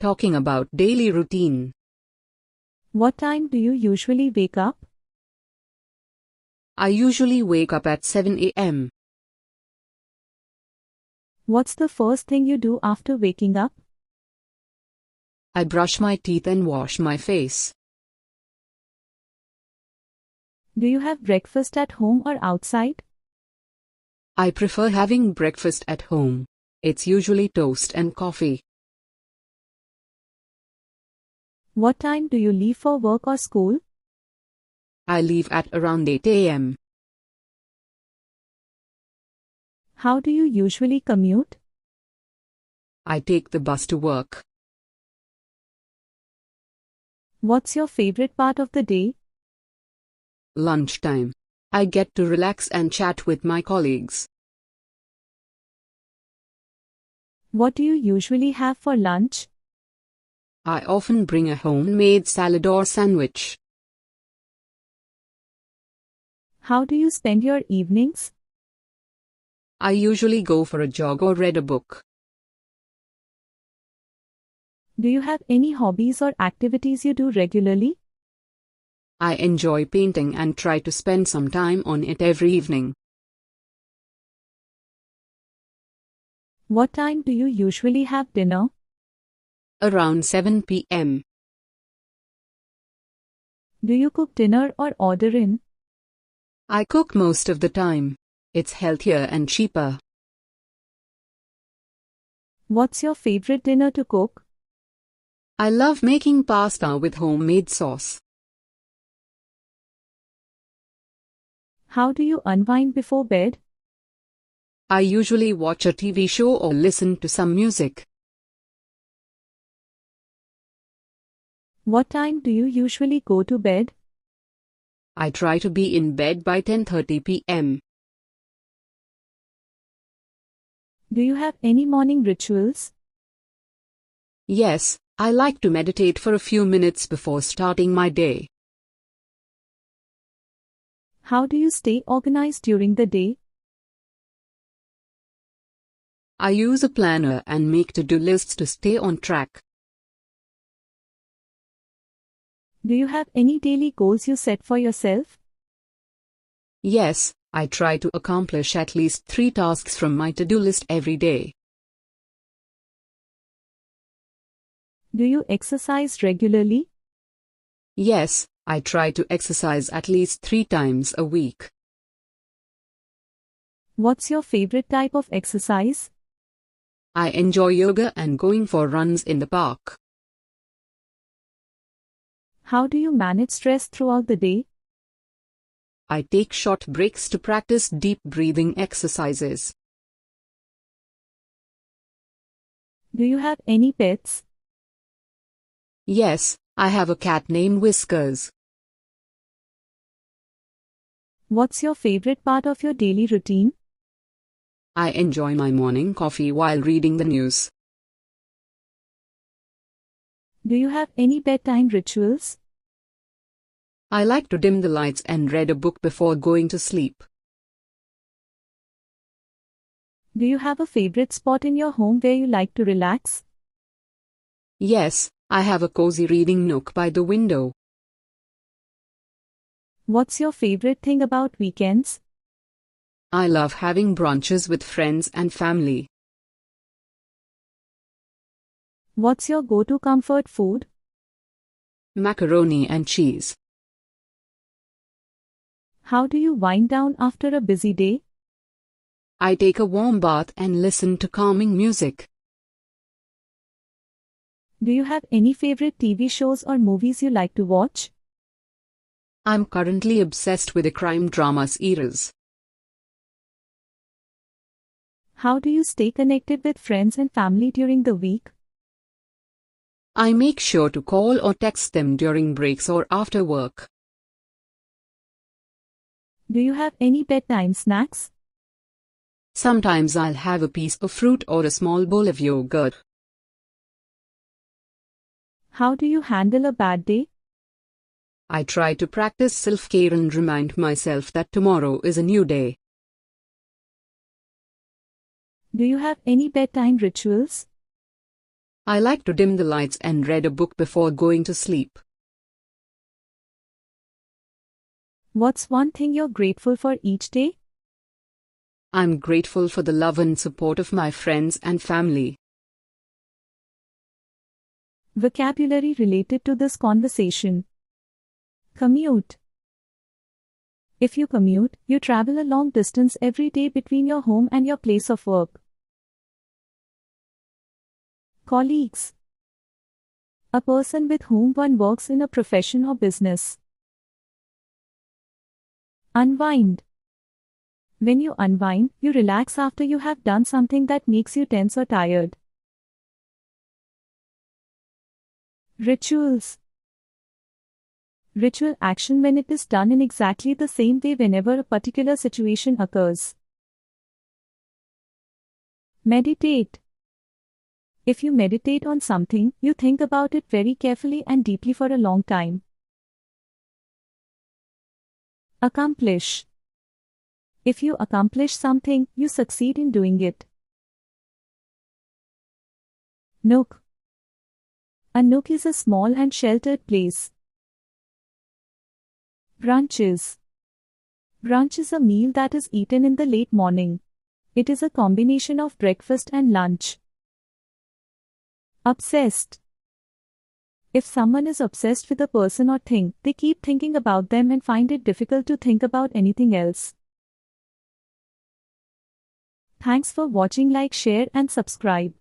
Talking about daily routine. What time do you usually wake up? I usually wake up at 7 a.m. What's the first thing you do after waking up? I brush my teeth and wash my face. Do you have breakfast at home or outside? I prefer having breakfast at home. It's usually toast and coffee. What time do you leave for work or school? I leave at around 8 a.m. How do you usually commute? I take the bus to work. What's your favorite part of the day? Lunchtime. I get to relax and chat with my colleagues. What do you usually have for lunch? I often bring a homemade salad or sandwich. How do you spend your evenings? I usually go for a jog or read a book. Do you have any hobbies or activities you do regularly? I enjoy painting and try to spend some time on it every evening. What time do you usually have dinner? Around 7 p.m. Do you cook dinner or order in? I cook most of the time. It's healthier and cheaper. What's your favorite dinner to cook? I love making pasta with homemade sauce. How do you unwind before bed? I usually watch a TV show or listen to some music. What time do you usually go to bed? I try to be in bed by 10:30 p.m. Do you have any morning rituals? Yes, I like to meditate for a few minutes before starting my day. How do you stay organized during the day? I use a planner and make to-do lists to stay on track. Do you have any daily goals you set for yourself? Yes, I try to accomplish at least 3 tasks from my to-do list every day. Do you exercise regularly? Yes, I try to exercise at least 3 times a week. What's your favorite type of exercise? I enjoy yoga and going for runs in the park. How do you manage stress throughout the day? I take short breaks to practice deep breathing exercises. Do you have any pets? Yes, I have a cat named Whiskers. What's your favorite part of your daily routine? I enjoy my morning coffee while reading the news. Do you have any bedtime rituals? I like to dim the lights and read a book before going to sleep. Do you have a favorite spot in your home where you like to relax? Yes, I have a cozy reading nook by the window. What's your favorite thing about weekends? I love having brunches with friends and family. What's your go-to comfort food? Macaroni and cheese. How do you wind down after a busy day? I take a warm bath and listen to calming music. Do you have any favorite TV shows or movies you like to watch? I'm currently obsessed with the crime drama series. How do you stay connected with friends and family during the week? I make sure to call or text them during breaks or after work. Do you have any bedtime snacks? Sometimes I'll have a piece of fruit or a small bowl of yogurt. How do you handle a bad day? I try to practice self-care and remind myself that tomorrow is a new day. Do you have any bedtime rituals? I like to dim the lights and read a book before going to sleep. What's one thing you're grateful for each day? I'm grateful for the love and support of my friends and family. Vocabulary related to this conversation. Commute. If you commute, you travel a long distance every day between your home and your place of work. Colleagues. A person with whom one works in a profession or business. Unwind. When you unwind, you relax after you have done something that makes you tense or tired. Rituals. Ritual action when it is done in exactly the same way whenever a particular situation occurs. Meditate. If you meditate on something, you think about it very carefully and deeply for a long time. Accomplish. If you accomplish something, you succeed in doing it. Nook. A nook is a small and sheltered place. Brunches. Brunch is a meal that is eaten in the late morning. It is a combination of breakfast and lunch. Obsessed. If someone is obsessed with a person or thing, they keep thinking about them and find it difficult to think about anything else. Thanks for watching. Like, share and subscribe.